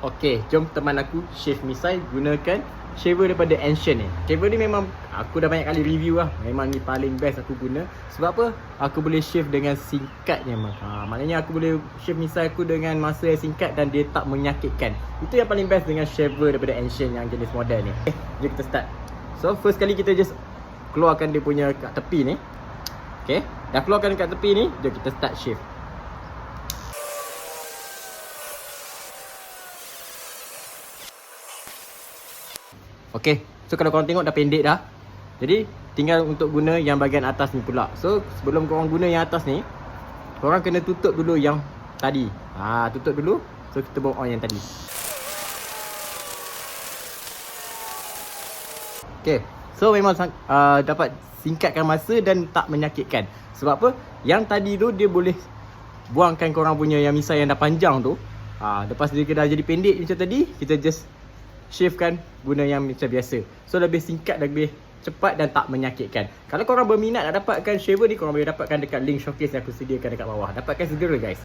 Okey, jom teman aku shave misai gunakan shaver daripada Ancient ni. Shaver ni memang aku dah banyak kali review lah. Memang ni paling best aku guna. Sebab apa? Aku boleh shave dengan singkatnya. Maknanya aku boleh shave misai aku dengan masa yang singkat dan dia tak menyakitkan. Itu yang paling best dengan shaver daripada Ancient yang jenis model ni. Jom kita start. So first kali kita just keluarkan dia punya kat tepi ni. Okay, dah keluarkan kat tepi ni, jom kita start shave. Okay, so kalau korang tengok dah pendek dah. Jadi tinggal untuk guna yang bahagian atas ni pula. So sebelum korang guna yang atas ni, korang kena tutup dulu yang tadi. Tutup dulu. So kita bawa on yang tadi. Okay, so memang dapat singkatkan masa dan tak menyakitkan. Sebab apa? Yang tadi tu dia boleh buangkan korang punya yang misai yang dah panjang tu. Lepas dia dah jadi pendek macam tadi, kita just shave kan guna yang macam biasa. So lebih singkat dan lebih cepat dan tak menyakitkan. Kalau korang berminat nak dapatkan shaver ni, korang boleh dapatkan dekat link showcase yang aku sediakan dekat bawah. Dapatkan segera guys.